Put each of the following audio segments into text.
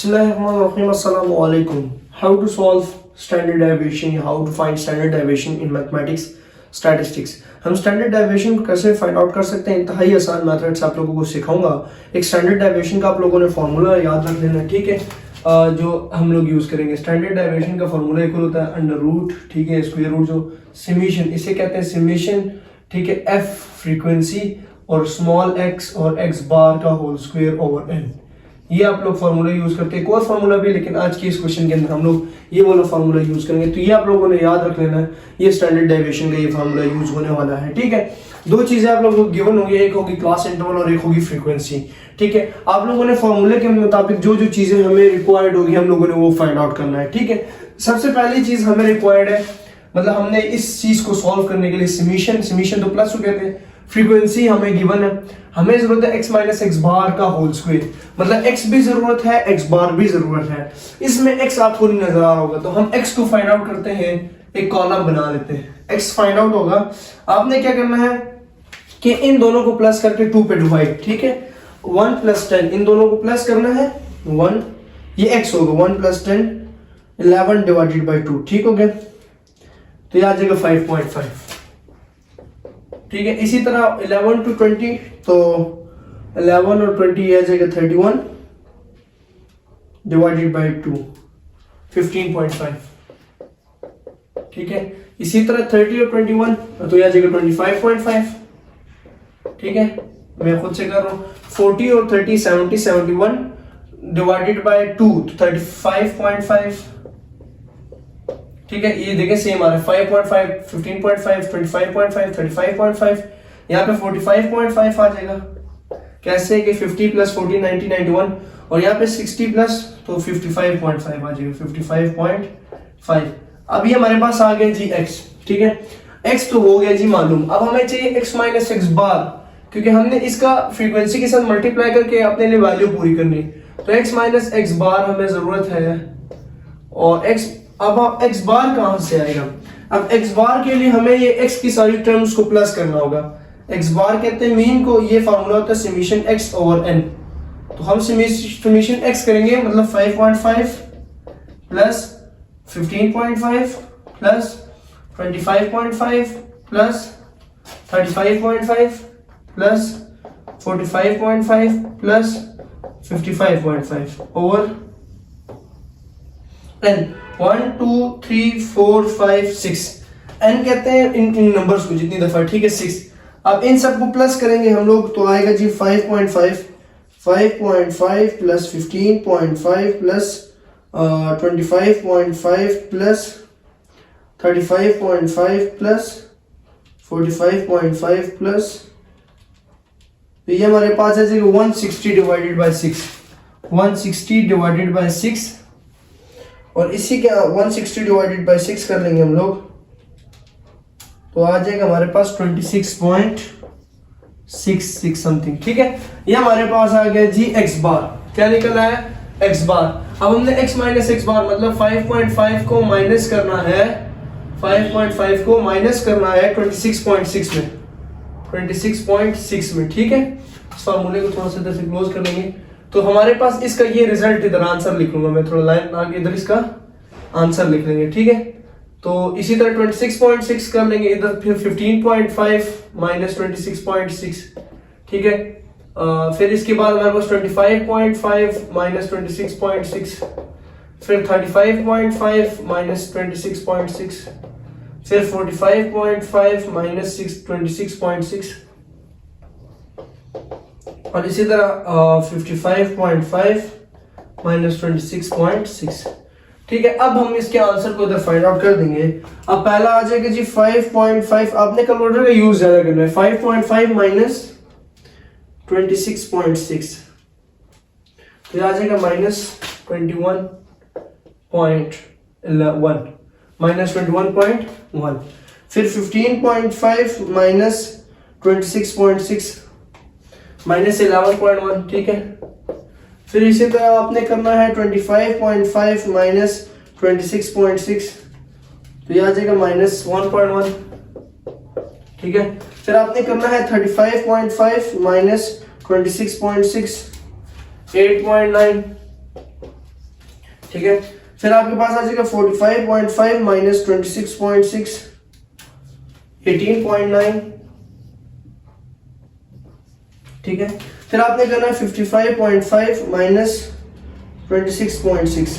Assalamualaikum. How to solve standard deviation, how to find standard deviation in mathematics statistics. हम standard deviation को कैसे find out कर सकते हैं, इंतहाई आसान मेथड से आप लोगों को सिखाऊंगा। एक स्टैंडर्ड डेविएशन का आप लोगों ने फार्मूला याद रख लेना, ठीक है। जो हम लोग यूज करेंगे स्टैंडर्ड डेविएशन का फार्मूला इक्वल होता है अंडर रूट, ठीक है, स्क्वायर रूट, जो समेशन इसे कहते हैं समेशन, ठीक है, एफ फ्रीक्वेंसी और स्मॉल एक्स और एक्स बार का होल स्क्वायर ओवर एन। ये आप लोग फार्मूला यूज करते हैं, एक और फार्मूला भी, लेकिन आज के इस क्वेश्चन के अंदर हम लोग ये वाला फार्मूला यूज करेंगे। तो ये आप लोगों ने याद रख लेना है, ये स्टैंडर्ड डेविएशन का ये फार्मूला यूज होने वाला है, ठीक है। दो चीजें आप लोगों को गिवन होंगी, एक होगी क्लास इंटरवल और एक होगी फ्रीक्वेंसी, ठीक है। आप लोगों ने फार्मूले के मुताबिक जो जो चीजें हमें रिक्वायर्ड होगी हम लोगों ने वो फाइंड आउट करना है, ठीक है। सबसे पहली चीज हमें रिक्वायर्ड है, मतलब हमने इस चीज को सॉल्व करने के लिए समीशन तो प्लस को कहते हैं, फ्रीक्वेंसी हमें गिवन है, हमें जरूरत है x माइनस एक्स बार का होल स्क्वायर, मतलब x भी जरूरत है, x बार भी जरूरत है। इसमें x आपको नहीं नजर आ रहा होगा, तो हम x को फाइंड आउट करते हैं, एक कॉलम बना लेते हैं, x फाइंड आउट होगा। आपने क्या करना है कि इन दोनों को प्लस करके 2 पे डिवाइड, ठीक है। 1 + 10 इन दोनों को प्लस करना है, 1 ये x होगा, 1 + 10 11 डिवाइडेड बाई 2, ठीक हो गया। तो ये आ जाएगा 5.5, ठीक है। इसी तरह 11 to 20, तो 11 और 20 ये आ जाएगा 31 डिवाइडेड बाई 2, 15.5, ठीक है। इसी तरह 30 और 21, तो ये आ जाएगा 25.5, ठीक है। मैं खुद से कर रहा हूँ। 40 और 30 70 71 डिवाइडेड बाई 2, तो 35.5, ठीक है। ये देखें सेम आ रहा है, 5.5 15.5 25.5 35.5, यहाँ पे 45.5 आ जाएगा। कैसे कि 50 + 40 90 91, और यहाँ पे 60 प्लस तो 55.5 आ जाएगा, 55.5। अब ये हमारे पास आ गया जी x, ठीक है। x तो हो गया जी मालूम। अब हमें चाहिए x माइनस एक्स बार, क्योंकि हमने इसका फ्रीक्वेंसी के साथ मल्टीप्लाई करके अपने लिए वैल्यू पूरी करनी, तो x माइनस एक्स बार हमें जरूरत है। और x, अब x बार कहां से आएगा? अब x बार के लिए हमें ये x की सारी टर्म्स को प्लस करना होगा। x बार कहते हैं मीन को, ये फार्मूला होता है समेशन x ओवर n। तो हम समेशन x करेंगे, मतलब 5.5 plus 15.5 plus 25.5 plus 35.5 plus 45.5 plus 55.5 over n। 1 2 3 4 5 6 n कहते हैं इन नंबर्स को जितनी दफा, ठीक है, 6। अब इन सबको प्लस करेंगे हम लोग, तो आएगा जी 5.5 plus 15.5 plus 25.5 plus 35.5 plus 45.5 plus, तो ये हमारे पास है 160 डिवाइडेड बाई 6, 160 डिवाइडेड बाई 6, और इसी के 160 डिवाइडेड बाई 6 कर लेंगे हम लोग, तो आ जाएगा हमारे पास 26.66 समथिंग, ठीक है। ये हमारे पास आ गया जी x बार। क्या निकला है? x बार। अब हमने x माइनस एक्स बार मतलब 5.5 को माइनस करना है, 5.5 को माइनस करना है 26.6 में, 26.6 में, ठीक है। इस फार्मूले को थोड़ा सा इधर से क्लोज कर लेंगे, तो हमारे पास इसका ये रिजल्ट, इधर आंसर लिख लूंगा मैं, थोड़ा लाइन आगे इधर इसका आंसर लिख लेंगे, ठीक है। तो इसी तरह 26.6 कर लेंगे इधर, फिर 15.5 माइनस 26.6, ठीक है। फिर इसके बाद हमारे पास 25.5 माइनस 26.6, फिर 35.5 माइनस 26.6, फिर 45.5 माइनस 26.6, और इसी तरह 55.5 माइनस 26.6, ठीक है। अब हम इसके आंसर को इधर फाइंड आउट कर देंगे। अब पहला आ जाएगा जी 5.5, आपने कैलकुलेटर का यूज ज्यादा करना है, 5.5 माइनस 26.6, तो ये आ जाएगा माइनस 21.1, माइनस 21.1, फिर 15.5 माइनस 26.6 माइनस 11.1, ठीक है। फिर इसी तरह आपने करना है 25.5 माइनस 26.6, तो ये आ जाएगा माइनस 1.1, ठीक है। फिर आपने करना है 35.5 माइनस 26.6, 8.9, ठीक है। फिर आपके पास आ जाएगा 45.5 माइनस 26.6 18.9, ठीक है। फिर आपने करना है 55.5 माइनस 26.6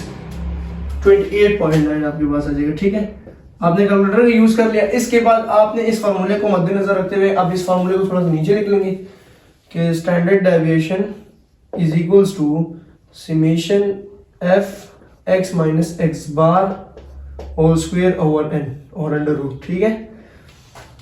28.9 आपके पास आ जाएगा, ठीक है। आपने कैलकुलेटर का यूज कर लिया। इसके बाद आपने इस फार्मूले को मद्देनजर रखते हुए अब इस फार्मूले को थोड़ा सा नीचे लिख लेंगे कि standard deviation is equals to summation f x minus x bar whole square over n और अंडर रूट, ठीक है।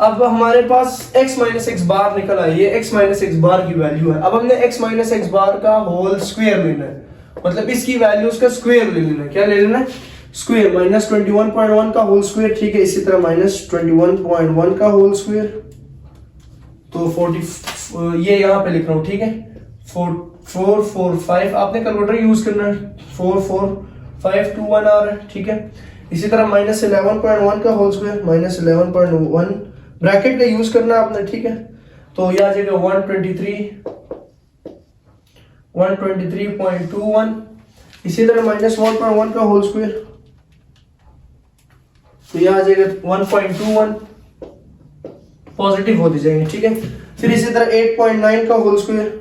अब हमारे पास x माइनस एक्स बार निकल आई है, x माइनस एक्स बार की वैल्यू है। अब हमने x माइनस एक्स बार का होल स्क्वायर लेना है, मतलब इसकी वैल्यूज का स्क्वायर ले लेना है। क्या ले लेना है? स्क्वायर। माइनस 21.1 का होल स्क्वायर, ठीक है। इसी तरह माइनस 21.1 का होल स्क्वायर, तो 40 ये यहाँ पे लिख रहा हूँ, ठीक है। 445 आपने कैलकुलेटर यूज करना है, 44521 आ रहा है, ठीक है। इसी तरह माइनस 11.1 का होल स्क्वायर, माइनस 11.1 ब्रैकेट का यूज करना है आपने, ठीक है। तो यह आ जाएगा 123.21। इसी तरह माइनस 1.1 का होल स्क्वायर, तो यह आ जाएगा 1.21, पॉजिटिव होते जाएंगे, ठीक है। फिर इसी तरह 8.9 का होल स्क्वायर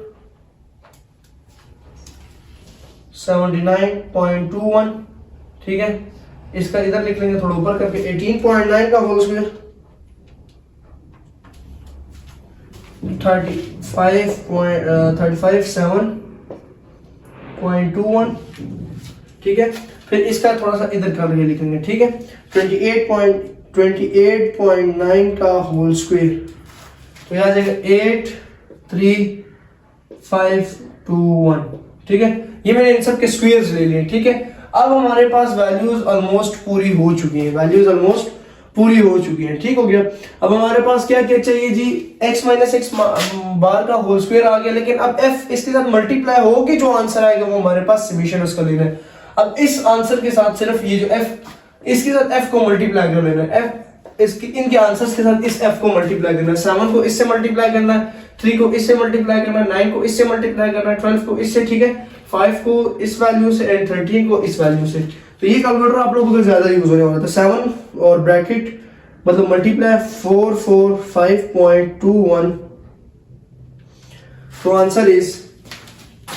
79.21, ठीक है। इसका इधर लिख लेंगे थोड़ा ऊपर करके 18.9 का होल स्क्वायर 35.7.21, ठीक है। फिर इसका थोड़ा सा इधर करके लिखेंगे, ठीक है। 28.9 का होल स्क्वायर, तो यह आ जाएगा 83521, ठीक है। ये मैंने इन सब के स्क्वायर्स ले लिए, ठीक है। अब हमारे पास वैल्यूज ऑलमोस्ट पूरी हो चुकी हैं, ठीक हो गया। अब हमारे पास क्या क्या चाहिए जी? x माइनस एक्स बार का होल स्क्वायर आ गया, लेकिन अब f इसके साथ मल्टीप्लाई होके जो आंसर आएगा वो हमारे पास समेशन उसका लेना है। अब इस आंसर के साथ सिर्फ ये जो f, इसके साथ f को मल्टीप्लाई कर लेना है। f इसके इनके आंसर्स के साथ इस f को मल्टीप्लाई करना है। 7 को इससे मल्टीप्लाई करना है, 3 को इससे मल्टीप्लाई करना है, 9 को इससे मल्टीप्लाई करना है, 12 को इससे, ठीक है, 5 को इस वैल्यू से एंड 13 को इस वैल्यू से। तो ये कैलकुलेटर आप लोगों को ज्यादा यूज होने वाला था। 7 और ब्रैकेट मतलब मल्टीप्लाई 445.21, तो आंसर इज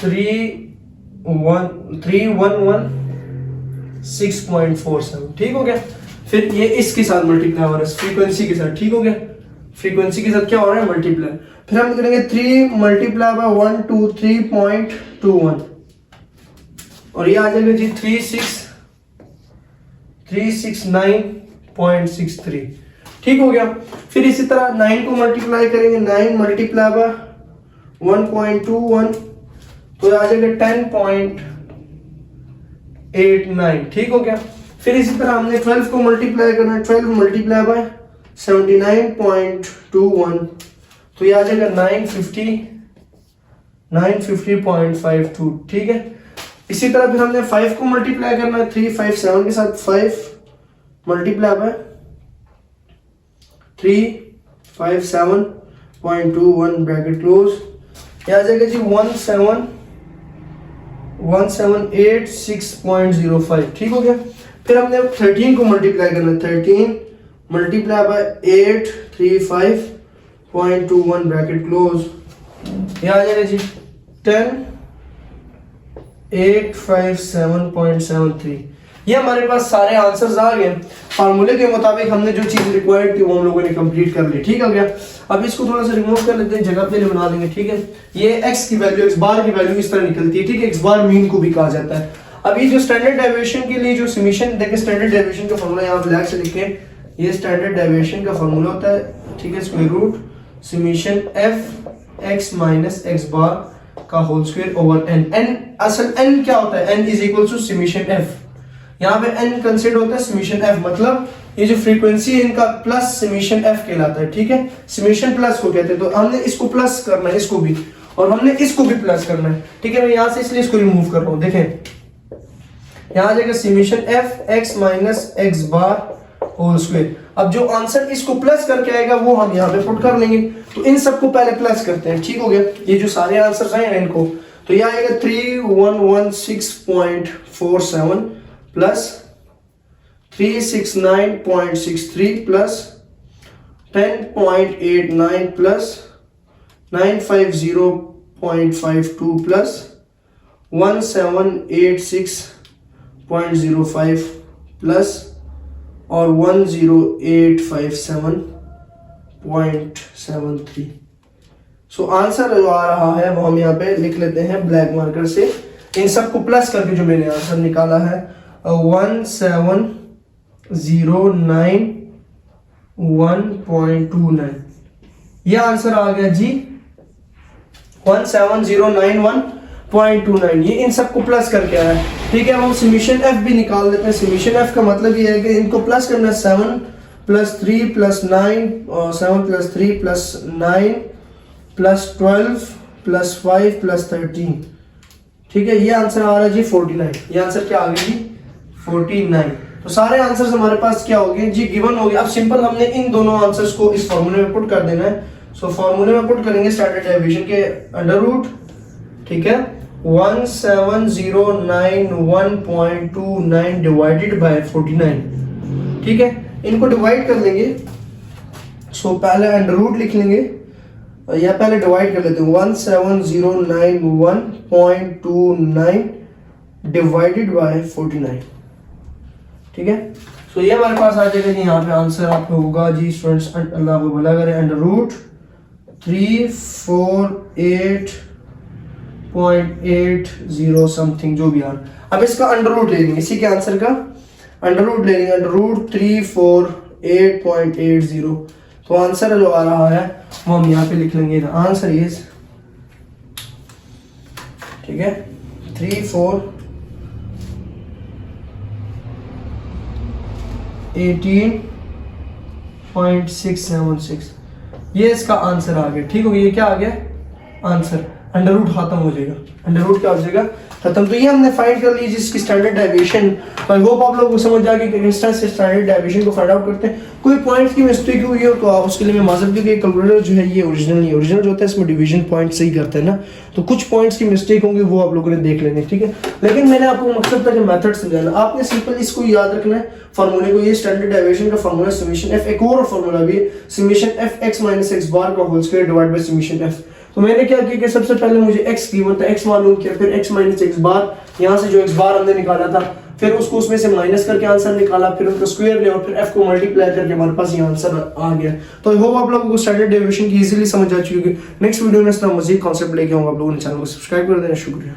311.647, ठीक हो गया। फिर ये इसके साथ मल्टीप्लाई हो रहा है फ्रीक्वेंसी के साथ, ठीक हो गया। फ्रीक्वेंसी के साथ क्या हो रहा है? मल्टीप्लाई। फिर हम करेंगे 3 मल्टीप्लाई बाय 123.21 और ये आ जाएगा जी 369.63, ठीक हो गया। फिर इसी तरह 9 को मल्टीप्लाई करेंगे, 9 मल्टीप्लाई बाय 1.21 तो आ जाएगा 10.89, ठीक हो गया। फिर इसी तरह हमने 12 को मल्टीप्लाई करना है, 12 मल्टीप्लाई बाय 79.21 तो ये आ जाएगा 950.52, ठीक है। इसी तरह फिर हमने 5 को मल्टीप्लाई करना है, 357 के साथ 5 मल्टीप्लाई बाय 357.21 ब्रैकेट क्लोज, ये आ जाएगा जी 1786.05, ठीक हो गया। फिर हमने 13 को मल्टीप्लाई करना है, 13 मल्टीप्लाई बाय 835.21 ब्रैकेट क्लोज, ये आ जाएगा जी 10857.73। ये हमारे पास सारे आंसर्स आ गए। फार्मूले के मुताबिक हमने जो चीज रिक्वायर्ड थी वो हम लोगों ने कंप्लीट कर ली, ठीक हो गया। अब इसको थोड़ा सा रिमूव कर लेते हैं, जगह पे बना देंगे, ठीक है। ये x की वैल्यू, x बार की वैल्यू इस तरह निकलती है, ठीक है। x बार मीन को भी कहा जाता है। अब ये जो स्टैंडर्ड डेविएशन के लिए जो समेशन, देखिए स्टैंडर्ड डेविएशन का फॉर्मूला यहाँ ब्लैक से लिखे, ये स्टैंडर्ड डेविएशन का फॉर्मूला होता है, ठीक है। Square root summation f x minus x bar का whole square over n। n असल n क्या होता है? n is equal to summation f। यहाँ पे n कंसिडर होता है समेशन f, मतलब ये जो फ्रीक्वेंसी है इनका प्लस समेशन f कहलाता है, ठीक है। समेशन प्लस को कहते हैं, तो हमने इसको प्लस करना है, इसको भी, और हमने इसको भी प्लस करना है, ठीक है। मैं यहाँ से इसलिए इसको रिमूव कर रहा हूँ, देखें यहाँ आ जाएगा summation f x minus x bar whole square. अब जो आंसर इसको प्लस करके आएगा वो हम यहाँ पे पुट कर लेंगे, तो इन सबको पहले प्लस करते हैं, ठीक हो गया। ये जो सारे आंसर्स हैं इनको, तो ये आएगा 3116.47 plus 369.63 plus 10.89 plus 950.52 plus 1786.05 plus और 10857.73। सो आंसर जो आ रहा है वो हम यहाँ पे लिख लेते हैं ब्लैक मार्कर से। इन सबको प्लस करके जो मैंने आंसर निकाला है 1709.29, ये आंसर आ गया जी 1709.29। ये इन सबको प्लस करके आया है। ठीक है, अब हम समीशन एफ भी निकाल लेते हैं। समीशन एफ का मतलब ये है कि इनको प्लस करना 7 + 3 + 9 और 7 + 3 + 9 + 12 + 5 + 13। ठीक है, ये आंसर आ रहा है जी 49। ये आंसर क्या आ गया जी 49। तो सारे आंसर्स हमारे पास क्या हो गए जी गिवन हो गए। अब सिंपल हमने इन दोनों आंसर्स को इस फॉर्मूले में पुट कर देना है। सो फॉर्मूले में पुट करेंगे स्टैंडर्ड डेविएशन के अंडर रूट। ठीक है, 1709.29 डिवाइडेड बाय 49। ठीक है, इनको डिवाइड कर लेंगे। सो पहले अंडर रूट लिख लेंगे या पहले डिवाइड कर लेते हैं। 1709.29 डिवाइडेड बाय 49। ठीक है, सो ये हमारे पास आ जाएगा जी। यहाँ पे आंसर आपका होगा जी स्टूडेंट्स, अल्लाह को भला करे, अंडर रूट 348.80 समथिंग जो भी आ। अब इसका अंडर रूट ले लेंगे, इसी के आंसर का अंडर रूट ले लेंगे। Under root 348.80। तो आंसर जो आ रहा है वो हम यहाँ पे लिख लेंगे। आंसर इज, ठीक है, 348.676। ये इसका आंसर आ गया। ठीक हो गया, ये क्या आ गया आंसर। अंडर रूट खत्म हो जाएगा, अंडर रूट क्या हो जाएगा खत्म। तो ये हमने फाइंड कर ली जिसकी स्टैंडर्ड डेविएशन। आई होप आप लोगों को समझ आ गया कि किस तरह से स्टैंडर्ड डेविएशन को फाइंड आउट करते हैं। कोई पॉइंट्स की मिस्टेक हुई हो तो आप उसके लिए मैं माजूर, क्योंकि कैलकुलेटर जो है ये ओरिजिनल नहीं, ओरिजिनल जो होता है इसमें डिवीजन पॉइंट सही करते हैं ना, तो कुछ पॉइंट्स की मिस्टेक होंगी वो आप लोगों ने देख लेंगे। ठीक है, लेकिन मैंने आपको मकसद था कि मेथड समझाना। आपने सिंपल इसको याद रखना है फॉर्मूले को। ये स्टैंडर्ड डेविएशन का फॉर्मूला समीशन एफ। एक और फॉर्मूला भी है summation f x - x bar का whole square divide by summation f. तो मैंने क्या किया कि सबसे पहले मुझे x गिवन था, x मालूम किया, फिर x - x बार, यहाँ से जो x बार हमने निकाला था फिर उसको उसमें से माइनस करके आंसर निकाला, फिर उसका स्क्वायर लिया और फिर f को मल्टीप्लाई करके हमारे पास ये आंसर आ गया। तो आई होप आप लोगों को स्टैंडर्ड डेविएशन की इजीली समझ आ चुकी होगी। नेक्स्ट वीडियो में इस तरह मजीद कॉन्सेप्ट लेके आऊंगा। आप लोगों ने चैनल को सब्सक्राइब कर देना। शुक्रिया।